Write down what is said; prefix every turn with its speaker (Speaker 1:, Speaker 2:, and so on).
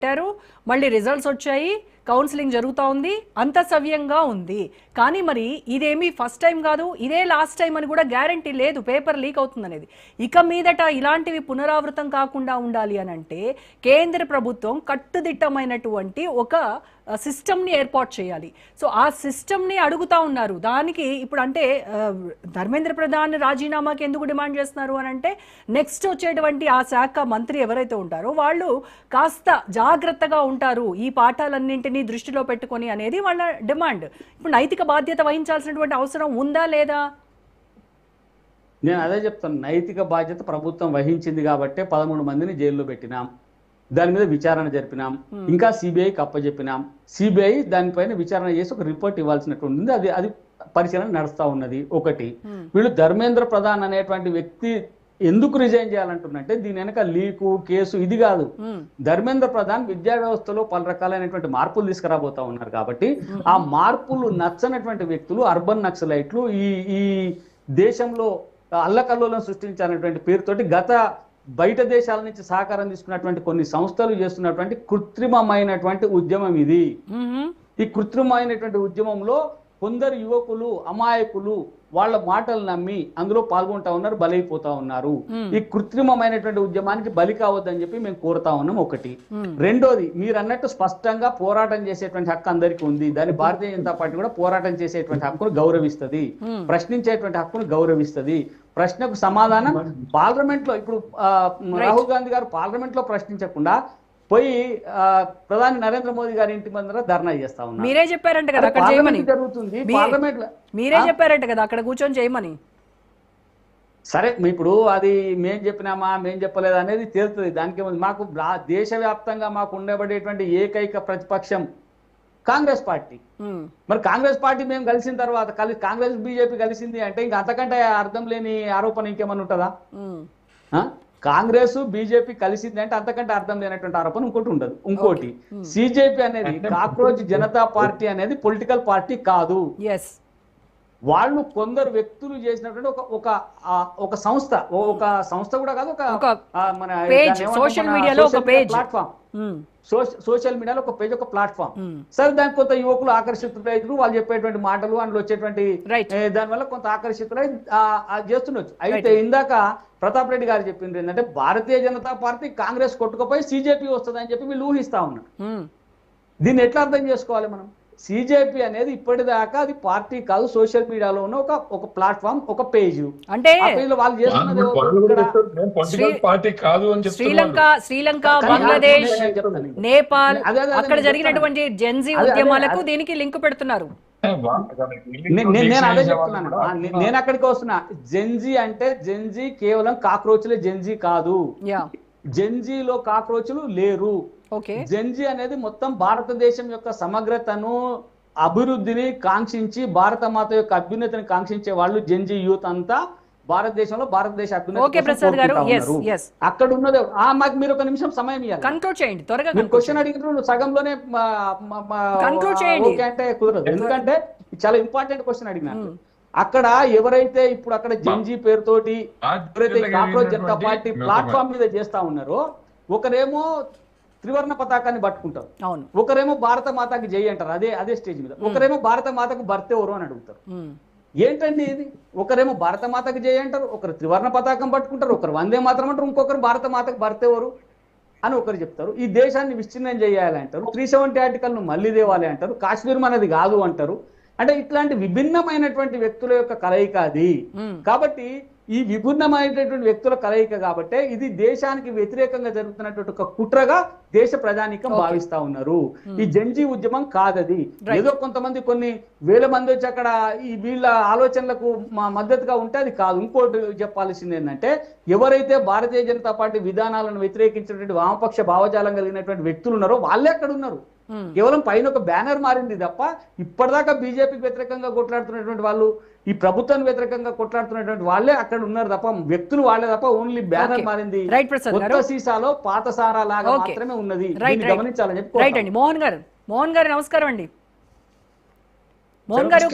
Speaker 1: పెట్టారు, మళ్ళీ రిజల్ట్స్ వచ్చాయి, కౌన్సిలింగ్ జరుగుతూ ఉంది, అంత సవ్యంగా ఉంది. కానీ మరి ఇదేమీ ఫస్ట్ టైం కాదు, ఇదే లాస్ట్ టైం అని కూడా గ్యారంటీ లేదు పేపర్ లీక్ అవుతుంది అనేది. ఇక మీదట ఇలాంటివి పునరావృతం కాకుండా ఉండాలి అని అంటే కేంద్ర ప్రభుత్వం కట్టుదిట్టమైనటువంటి ఒక సిస్టమ్ని ఏర్పాటు చేయాలి. సో ఆ సిస్టమ్ని అడుగుతా ఉన్నారు. దానికి ఇప్పుడు అంటే ధర్మేంద్ర ప్రధాన్ రాజీనామాకి ఎందుకు డిమాండ్ చేస్తున్నారు అని అంటే నెక్స్ట్ వచ్చేటువంటి ఆ శాఖ మంత్రి ఎవరైతే ఉంటారో వాళ్ళు కాస్త జాగ్రత్తగా ఉంటారు ఈ పాఠాలన్నింటినీ దృష్టిలో పెట్టుకొని అనేది వాళ్ళ డిమాండ్. ఇప్పుడు నైతిక బాధ్యత వహించాల్సినటువంటి అవసరం ఉందా లేదా?
Speaker 2: నేను అదే చెప్తాను. నైతిక బాధ్యత ప్రభుత్వం వహించింది కాబట్టి 13 మందిని జైల్లో పెట్టినాం, దాని మీద విచారణ జరిపినాం, ఇంకా సిబిఐకి అప్పచెప్పినాం. సిబిఐ దానిపైన విచారణ చేసి ఒక రిపోర్ట్ ఇవ్వాల్సినటువంటి అది పరిశీలన నడుస్తా ఉన్నది. ఒకటి, వీళ్ళు ధర్మేంద్ర ప్రధాన్ అనేటువంటి వ్యక్తి ఎందుకు రిజైన్ చేయాలంటున్నంటే దీని వెనక లీకు కేసు ఇది కాదు. ధర్మేంద్ర ప్రధాన్ విద్యా వ్యవస్థలో పలు రకాలైనటువంటి మార్పులు తీసుకురాబోతా ఉన్నారు కాబట్టి ఆ మార్పులు నచ్చనటువంటి వ్యక్తులు అర్బన్ నక్సలైట్లు ఈ దేశంలో అల్లకల్లోలను సృష్టించాలనేటువంటి పేరుతోటి బయట దేశాల నుంచి సహకారం తీసుకున్నటువంటి కొన్ని సంస్థలు చేస్తున్నటువంటి కృత్రిమమైనటువంటి ఉద్యమం ఇది. ఈ కృత్రిమమైనటువంటి ఉద్యమంలో కొందరు యువకులు అమాయకులు వాళ్ళ మాటలు నమ్మి అందులో పాల్గొంటా ఉన్నారు, బలైపోతా ఉన్నారు. ఈ కృత్రిమమైనటువంటి ఉద్యమానికి బలి కావద్దని చెప్పి మేము కోరుతా ఉన్నాం. ఒకటి. రెండోది, మీరు అన్నట్టు స్పష్టంగా పోరాటం చేసేటువంటి హక్కు అందరికీ ఉంది. దాని భారతీయ జనతా పార్టీ కూడా పోరాటం చేసేటువంటి హక్కును గౌరవిస్తుంది, ప్రశ్నించేటువంటి హక్కును గౌరవిస్తుంది. ప్రశ్నకు సమాధానం పార్లమెంట్ లో ఇప్పుడు రాహుల్ గాంధీ గారు పార్లమెంట్ లో ప్రశ్నించకుండా పోయి ప్రధాని నరేంద్ర మోదీ గారి ఇంటి ముందర ధర్నా చేస్తా ఉన్నారు.
Speaker 1: మీరే చెప్పారంట కదా అక్కడ చేయమని.
Speaker 2: జరుగుతుంది పార్లమెంట్ లో,
Speaker 1: మీరే చెప్పారంట కదా అక్కడ కూర్చొని చేయమని.
Speaker 2: సరే, ఇప్పుడు అది మేం చెప్పినామా మేం చెప్పలేదు అనేది తేలుతుంది. దానికి మాకు దేశవ్యాప్తంగా మాకు ఉండబడేటువంటి ఏకైక ప్రతిపక్షం కాంగ్రెస్ పార్టీ. మరి కాంగ్రెస్ పార్టీ మేము కలిసిన తర్వాత కాంగ్రెస్ బీజేపీ కలిసింది అంటే ఇంకా అంతకంటే అర్థం లేని ఆరోపణ ఇంకేమన్నా ఉంటుందా? కాంగ్రెస్ బీజేపీ కలిసింది అంటే అంతకంటే అర్థం లేనటువంటి ఆరోపణ ఇంకోటి ఉండదు. ఇంకోటి, సిజేపీ అనేది కాక్రోచ్ జనతా పార్టీ అనేది పొలిటికల్ పార్టీ కాదు. వాళ్ళు కొందరు వ్యక్తులు చేసినటువంటి ఒక సంస్థ కూడా కాదు, మన
Speaker 1: సోషల్ మీడియాలో ఒక
Speaker 2: ప్లాట్ఫామ్, సోషల్ మీడియాలో ఒక పేజ్, ఒక ప్లాట్ఫామ్. సరే, దానికి కొంత యువకులు ఆకర్షితులైతున్నారు, వాళ్ళు చెప్పేటువంటి మాటలు అందులో వచ్చేటువంటి దానివల్ల కొంత ఆకర్షితులై చేస్తుండొచ్చు. అయితే ఇందాక ప్రతాప్ రెడ్డి గారు చెప్పింది ఏంటంటే భారతీయ జనతా పార్టీ కాంగ్రెస్ కొట్టుకుపోయి సిజేపీ వస్తుందని చెప్పి వీళ్ళు ఊహిస్తా ఉన్నారు. దీన్ని ఎట్లా అర్థం చేసుకోవాలి మనం? సిజేపీ అనేది ఇప్పటిదాకా అది పార్టీ కాదు, సోషల్ మీడియాలో ఉన్న ఒక ప్లాట్ఫామ్, ఒక పేజ్.
Speaker 1: అంటే
Speaker 2: వాళ్ళు చేస్తున్నది
Speaker 1: శ్రీలంక, బంగ్లాదేశ్, నేపాల్ అక్కడ జరిగినటువంటి జెన్జీ ఉద్యమాలకు దీనికి లింక్ పెడుతున్నారు.
Speaker 2: నేను అదే చెప్తున్నాను. నేను అక్కడికి వస్తున్నా. జెన్జీ అంటే జెన్జీ కేవలం కాక్రోచ్లే జెన్జీ కాదు. జెన్జీలో కాక్రోచ్లు లేరు. జెన్జీ అనేది మొత్తం భారతదేశం యొక్క సమగ్రతను, అభివృద్ధిని కాంక్షించి, భారత మాత యొక్క అభ్యున్నతిని కాంక్షించే వాళ్ళు జెన్జీ యూత్ అంతా భారతదేశంలో భారతదేశ అభ్యున్నతి. అక్కడ ఉన్నది మాకు మీరు ఒక నిమిషం సమయం ఇవ్వాలి. క్వశ్చన్ అడిగిన సగంలోనే అంటే కుదరదు, ఎందుకంటే చాలా ఇంపార్టెంట్ క్వశ్చన్ అడిగినారు. అక్కడ ఎవరైతే ఇప్పుడు అక్కడ జెన్జీ పేరుతోటి ఎవరైతే కాక్రోచ్ జనతా పార్టీ ప్లాట్ఫామ్ మీద చేస్తా ఉన్నారో, ఒకరేమో త్రివర్ణ పతాకాన్ని పట్టుకుంటారు, ఒకరేమో భారత మాతకి జై అంటారు అదే స్టేజ్ మీద, ఒకరేమో భారత మాతకు భర్త ఎవరు అని అడుగుతారు. ఏంటండి ఇది? ఒకరేమో భారత మాతకు జై అంటారు, ఒకరు త్రివర్ణ పతాకం పట్టుకుంటారు, ఒకరు వందే మాత్రం అంటారు, ఇంకొకరు భారత మాతకు భర్త ఎవరు అని ఒకరు చెప్తారు. ఈ దేశాన్ని విచ్ఛిన్నం చేయాలి అంటారు, 370 ఆర్టికల్ను మళ్ళీ తేవాలి అంటారు, కాశ్మీర్ మనది కాదు అంటారు. అంటే ఇట్లాంటి విభిన్నమైనటువంటి వ్యక్తుల యొక్క కలయిక అది. కాబట్టి ఈ విభిన్నమైనటువంటి వ్యక్తుల కలయిక కాబట్టి ఇది దేశానికి వ్యతిరేకంగా జరుగుతున్నటువంటి ఒక కుట్రగా దేశ ప్రజానీకం భావిస్తా ఉన్నారు. ఈ జెన్జీ ఉద్యమం కాదది. ఏదో కొంతమంది కొన్ని వేల మంది వచ్చి అక్కడ ఈ వీళ్ళ ఆలోచనలకు మద్దతుగా ఉంటే అది కాదు. ఇంకోటి చెప్పాల్సింది ఏంటంటే, ఎవరైతే భారతీయ జనతా పార్టీ విధానాలను వ్యతిరేకించినటువంటి వామపక్ష భావజాలం కలిగినటువంటి వ్యక్తులు ఉన్నారో వాళ్ళే అక్కడ ఉన్నారు. కేవలం పైన ఒక బ్యానర్ మారింది తప్ప ఇప్పటిదాకా బీజేపీకి వ్యతిరేకంగా కొట్లాడుతున్నటువంటి వాళ్ళు, ఈ ప్రభుత్వానికి వ్యతిరేకంగా కొట్లాడుతున్నటువంటి వాళ్ళే అక్కడ ఉన్నారు తప్ప వ్యక్తులు వాళ్ళే తప్ప ఓన్లీ బ్యానర్ మారింది. కొత్త సీసాలో పాత సారా లాగా మాత్రమే ఉన్నది. గమనించాలని చెప్పి.
Speaker 1: మోహన్ గారు నమస్కారం అండి. మోహన్ గారు